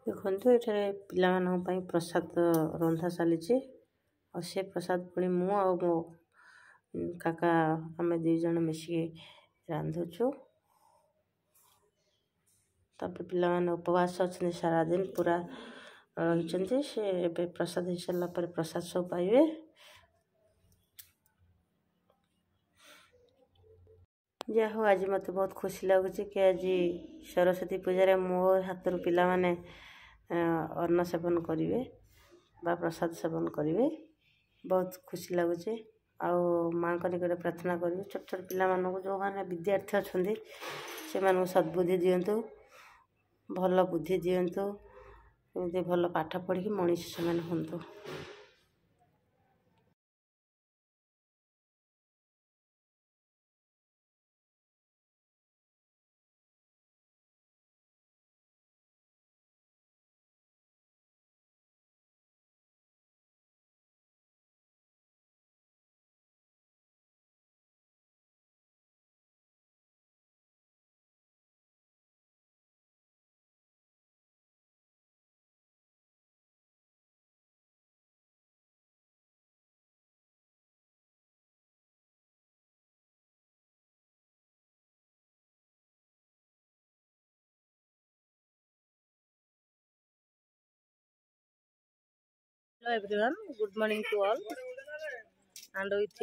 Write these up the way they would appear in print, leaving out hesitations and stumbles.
देखो ये पिला प्रसाद रंधा चली और से प्रसाद पुणी मु आ मो काका आम दीज मिसिक रांधुचु तापर पिला उपवास अच्छा सारा दिन पूरा रही से प्रसाद हो सारा पर प्रसाद सब पाइबे। जहा हो आज मत बहुत खुशी लगुच कि आज सरस्वती पूजा मो हाथ पिला माने अन्न सेवन करेंगे बा प्रसाद सेवन करेंगे बहुत खुशी लगुच। माँ निकट प्रार्थना करी छोट छोट पिला जो मैंने विद्यार्थी अच्छा से सद्बुद्धि दिंतु भल बुद्धि दिंतु एमती भल पाठ पढ़ी मनीष से हूँ। Hello everyone, good morning to all and with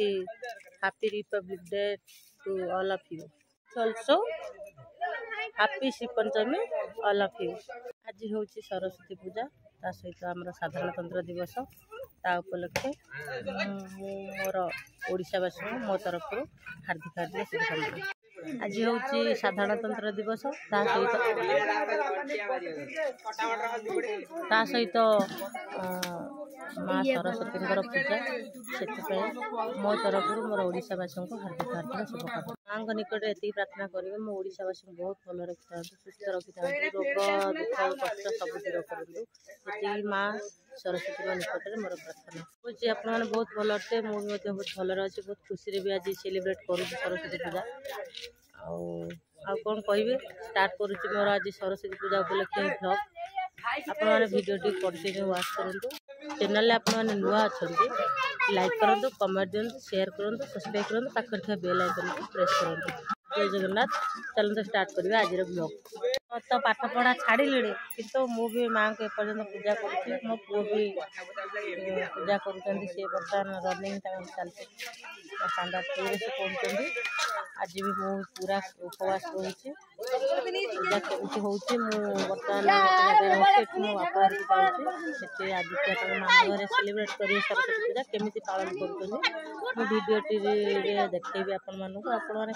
happy Republic Day to all of you. Also happy Shri Panchami all of you. आज हूँ सरस्वती पूजा ता सहित आमर साधारणतंत्र दिवस ता उपलक्षे मोर ओडिशावासी मो तरफ हार्दिक हार्दिक शुभकामना। आज हूँ साधारणतंत्र दिवस ता सहित माँ सरस्वती पूजा से मो तरफ मोर ओडिशावासी को हार्दिक हार्दिक शुभकामना। माँ निकट ये प्रार्थना करेंगे मो ओडिशावासी बहुत भल रखी था सुस्थ रखी था रोग दुख कष्ट सब दूर करूँ माँ सरस्वती निकट में मोर प्रार्थना हूँ। आपने बहुत भल थे मुझे बहुत भल अच्छे बहुत खुशी भी आज सेलिब्रेट करूँ सरस्वती पूजा आ कौन कहे स्टार्ट करुच्ची मोर आज सरस्वती पूजा उपलक्षे ब्लॉग आपने वीडियो टी कंटिन्यू वाच करूँ चैनल आपने नुआ अच्छा लाइक करूँ कमेंट दिखाँ शेयर करूँ सब्सक्राइब करूँ पाखर थे बेल आइकन को प्रेस करूँ। जय जगन्नाथ चलते स्टार्ट करेंगे आज ब्लॉग। तो पाठ पढ़ा छाड़िले किंतु मु भी माँ को एपर्तन पूजा करुँच मो पुओ भी पूजा कर बर्तमान रनिंग चलते स्टैंडर्ड से पढ़ुं। आज भी मु पूरा उपवास रही पूजा केमती हो बर्तमान मो बापा जाऊँगी आदित्य माँ घर सेलिब्रेट कर सरस्वती पूजा केमी पालन कर वीडियो देखी आपण मैंने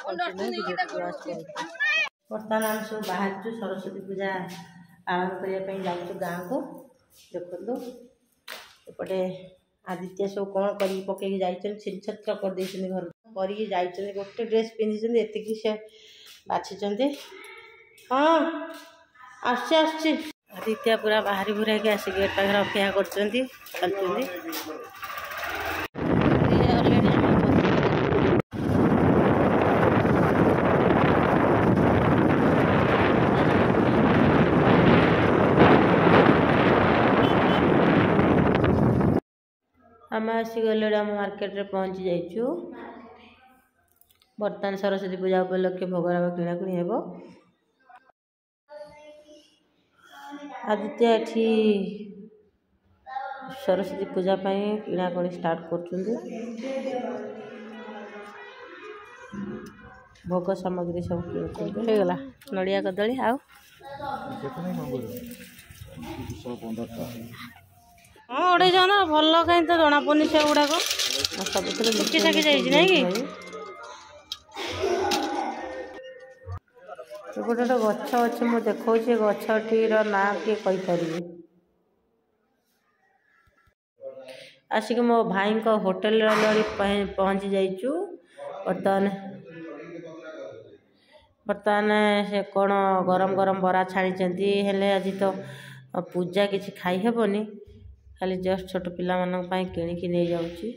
कंटिन्यू वीडियो वाच कर। बर्तमान आम सब बाहर सरस्वती पूजा पालन करने जाऊँ गाँ को देखो एपटे आदित्य सब कौन कर पकई छत्र करदे घर कर गोटे ड्रेस पिंधि एति से बाछी हाँ आदित्य पूरा बाहरी भूरा के आसिक गेट पाखे अपेक्षा कर आम आसीगले आम मार्केट रे पहुँची जाइचु। बर्तमान सरस्वती पूजा उपलक्षे भोगराग किणाकुणी हेब। आदित्य एठी सरस्वती पूजा किणाकुणी स्टार्ट कर भोग सामग्री सब किणुगला नड़िया कदली आउ हाँ अढ़े ना भल कहीं तो जना पड़नी से गुड़ाक सब लुचि साकी जाए कि गोटे गोटे गछ अच्छे मुझे देखा गछटीर ना किए कहीपर आसिक मो भाई होटेल पहुँची जाइचु। बर्तमान से कौन गरम गरम बरा छाणी हेले आज तो पूजा किसी खाई हेबनी खाली जस्ट छोट पिला किणिकी नहीं जाऊँगी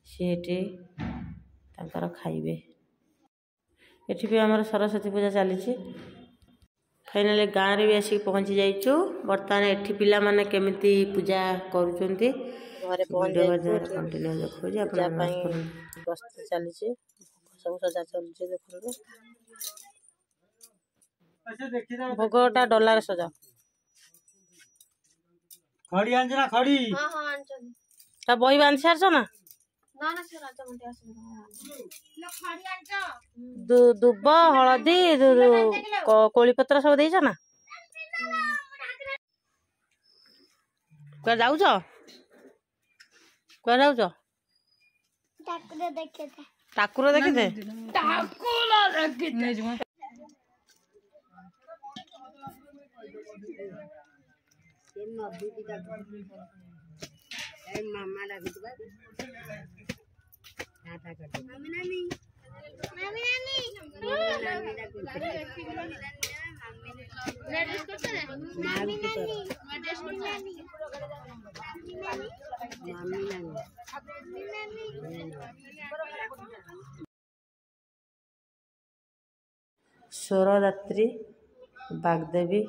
सीठी खाइबे। एठी भी आमर सरस्वती पूजा चली फाइनाली गाँव रे भी आसिक पहुँची जाइछु। बर्तमान एठी पिला माने केमिति पूजा करूचंती घरे पहुँच जाइछु। कंटिन्यू देखो जे पूजा ପାଇଁ प्रस्तुति चलीछि सब सजा चलछि देखो भोगटा डॉलर सजा खड़ी आंछ ना खड़ी हां हां आंछ ता बही बांध सारछ ना ना ना सर आंछ मते आसी लो खड़ी आंछ दुब हळदी कोली पत्र सब देइछ ना क्या जाउछ क्या जाउछ ठाकुर देखिते मामा डाकुतबा टाटा कर मम्मी नानी मम्मी नानी मम्मी डाकुतबा मैं ड्रेस करते हैं मम्मी नानी मैं ड्रेस करते हैं मम्मी नानी स्वररात्रि बागदेवी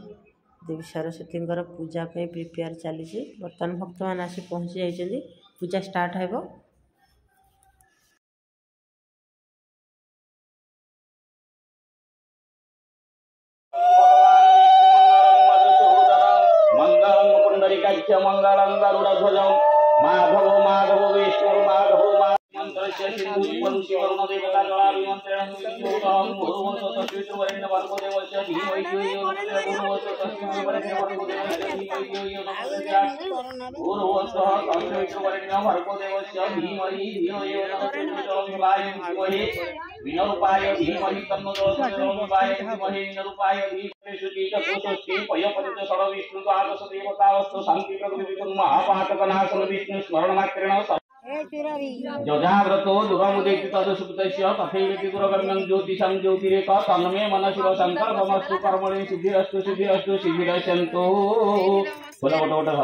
देवी सरस्वती पूजा पे प्रिपेयर चली बर्तमान भक्त मान आसी पहुँची जाइए पूजा स्टार्ट हो मंगलम गरुड़ध्वज माधव माधव विष्णु माधव मंत्र सिंधु परुषि वरुण देवता जला विमंत्रणं विष्णुहं भूर्भुवः स्वस्ति वरेण्य भर्गो देवस्य धीमहि धियो यो न प्रचोदयात् स्वस्ति वरेण्य भर्गो देवस्य धीमहि धियो यो न प्रचोदयात् भूर्भुवः स्वस्ति वरेण्य भर्गो देवस्य धीमहि धियो यो न प्रचोदयात् विनरूपाय धीमहि तन्नो विनरूपाय धीमहि विनरूपाय धीमहि सुचित स्वस्ति पय पंच षड विष्णु द्वादश देवतावस्तु शांति प्रकृति महापातक नाशन विष्णु स्मरण मात्रेण जजाव्रतो दुर्गमुदेति तदसुप्तस्य तथैवेति दुर्गम्यं ज्योतिषं ज्योतिरेक तन्मे मनसि शंकर भमस्तु कर्मणि सिद्धिरस्तु सिद्धिरस्तु सिद्धिरस्तु बोला गोटे गोटे धर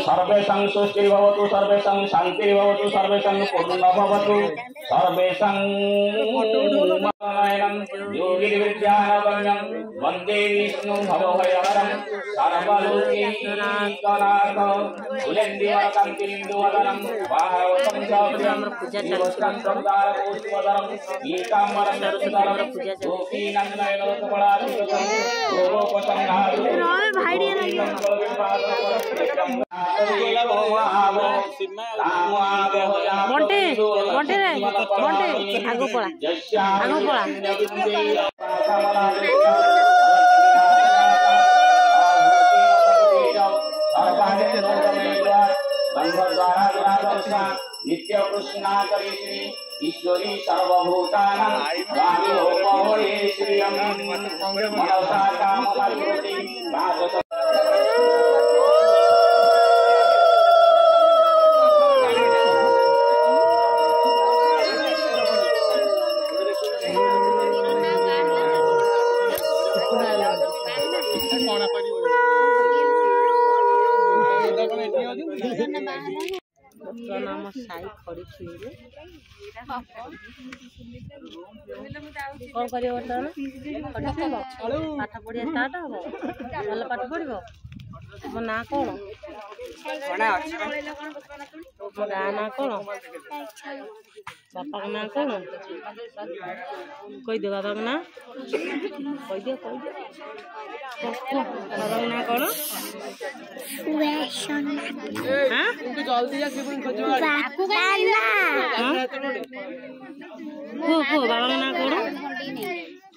सर्वेषां स्वस्तिर्भवतु सर्वेषां शान्तिर्भवतु सर्वेषां पूर्णभवतु सर्वेषां मंगलायनं योगिर्विद्यानगम्यं वन्दे विष्णु भवभयहरं सर्वलोकैकनाथ कुलेन्दुवरकान्तिन्दुवदनं वाहवतं चाप्यं जीवस्कन्धरकोटिवदनं ईकाम्बरं सुन्दरं गोपीनन्दनयनोत्पलादितं गोरोपसंहारं बंटे बंटे रे बंटे आगो पळा नित्य कृष्णा करिष्णी ईश्वरी सर्वभूतानां स्वामी होमये श्रियं मनसा काममद्भुति राजस नाम साई खड़ी छुईले कौन कर पाठ पढ़िया स्टार्ट हम भल पाठ पढ़ मो ना कौन मो गाँ ना कौन बापा ना कौन कहीदे बाबा ना कहीदे बाबा ना कौन बाबा ना कौन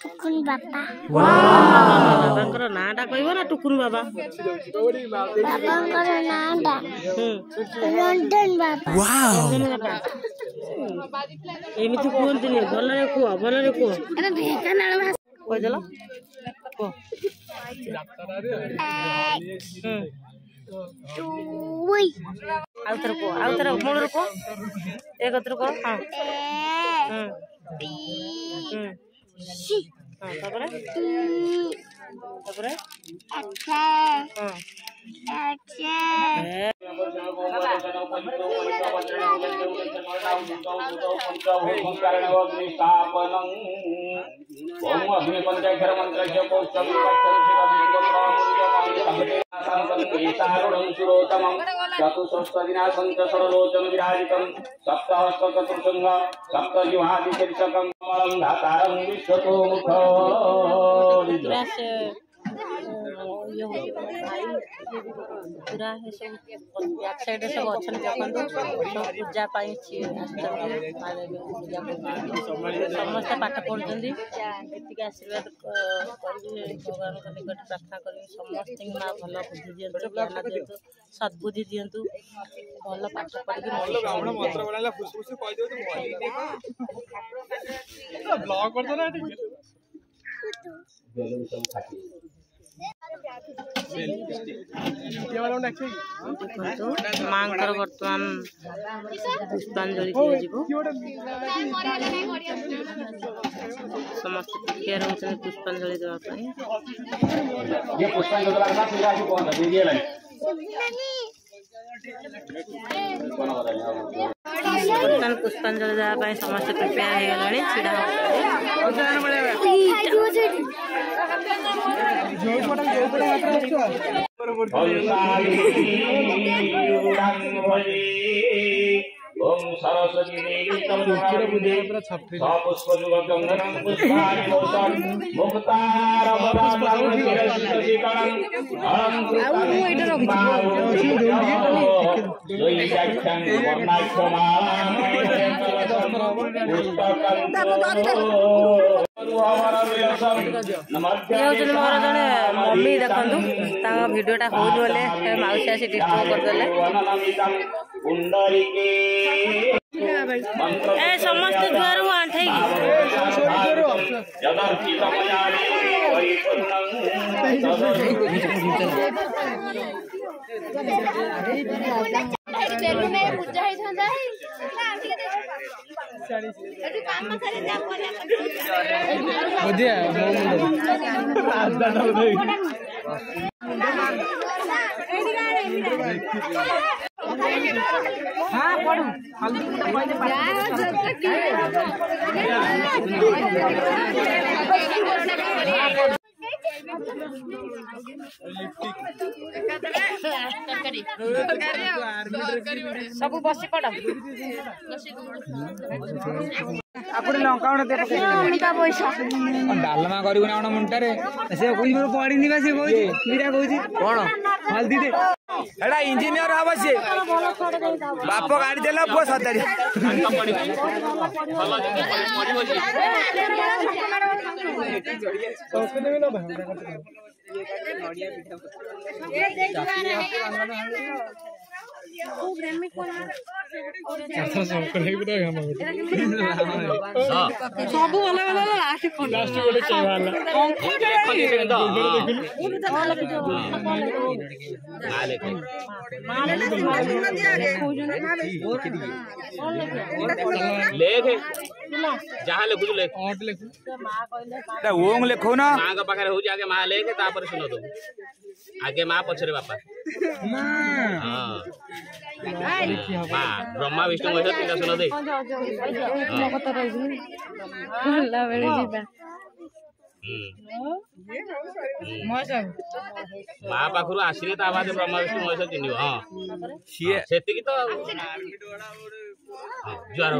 टुकुन बापा बाबांकर नाटा कहब ना टुकुन बाबा बाबांकर नाटा लंडन बाबा एमिति कहतनी भलरे कुह कहीदेल आउतर मूल को एक को हाँ हाँ चतुष्षदिना संचषडलोचन विराजितं सप्तहस्तचतुर्शृंग सप्तजिह्वादिशीर्षकं कमलं धातारं विश्वतो मुख पूरा है सब बैक साइड सब अच्छा देखो सब पूजा समस्त पाठ पढ़ुंट ये आशीर्वाद करेंगे भगवान निकट प्रार्थना करेंगे समस्त माँ भल बुद्धि दिंतु ज्ञान दिंतु सद्बुद्धि दिंतु भल पाठ देखो माँ बर्तमान पुष्पांजलि समस्त तैयार होते पुष्पांजलि देवाई बर्तमान पुष्पांजलि देवाई समस्त प्रिपेयर हो ओम सरस्वती देवी पुष्पजुगंधनं पुष्पाणि मोषं मोर जड़े मम्मी देखु भिडियोटा हो मौसी आसी डिस्टर्ब करदे समस्त द्वार आंठे हाँ पढ़ू सब बसी पड़ डालमा करू ना मुंटारे से कोई पढ़ी बा से कौन हल्दी दे एडा इंजीनियर हम सी बाप गाड़ी देला पुआ सतारी सब लास्ट जहाँ लिखु ओम लिखो ना माँ का पाखे हो आगे माँ लेके तापर सुनो तुम आगे माँ पछरे बापा हाँ ब्रह्मा विष्णु महेश तीन सुनो दे माँ पाखु आसने तो आवाज ब्रह्मा विष्णु महेश चिन्ह हाँ से तो ज्वार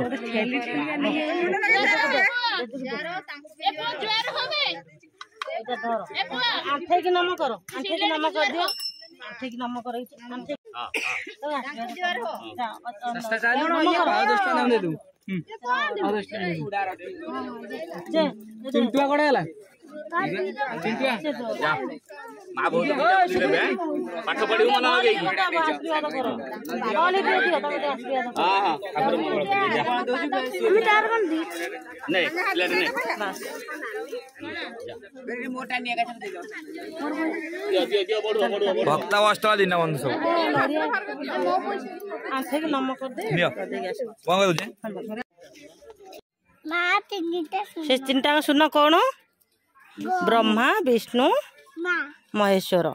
आंठे की नम करो आंठे की नम कर दियो आंठे की नम करो चिंटुआ कड़े गला माँ बहुत पाठ पढ़ी मन आशीर्वाद करो हाँ भक्ता अष्टमा दिन बंधु सब आंठे की नम कर दे कौन से तीनटा सुन कौन ब्रह्मा विष्णु महेश्वर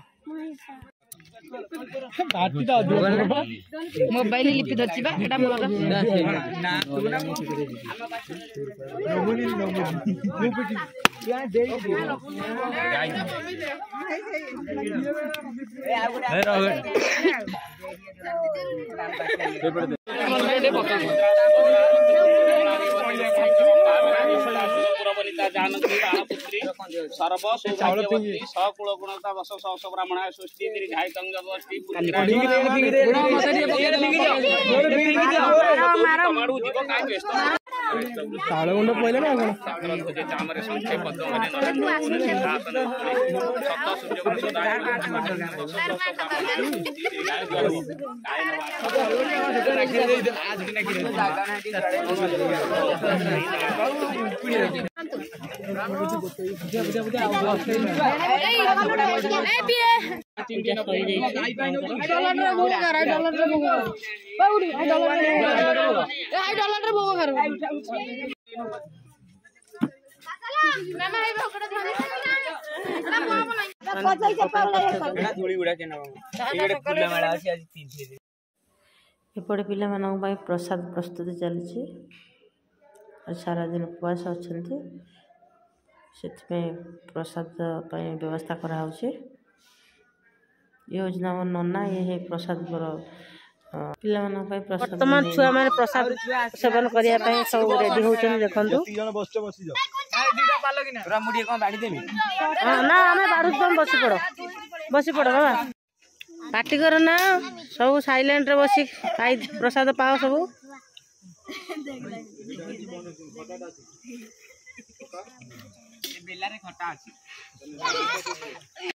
मोबाइल लिपि धरछि बा एटा मोर सर्व सौभाग्यवती सकुल गुणता वस सहस ब्राह्मणा सुष्टि दीर्घाय तंगवती तमाडू जीव काय व्यस्त ताळगुंड पहिले ना कोण जे चामरे संख्या पद माने सत सूर्य गुण सदा एपटे पिला प्रसाद प्रस्तुति चली सारा दिन उपवास अच्छा से प्रसाद व्यवस्था कराऊे ये हूँ आम नना ये प्रसाद वर्तमान छुआ मैंने प्रसाद सेवन करने सब रेडी होती देखो ना आम बाढ़ तुम बसी पड़ बाबा पार्टी कर ना सब साइलेंट रे बसी खाई प्रसाद पाओ सब बेला रे खटा अछि।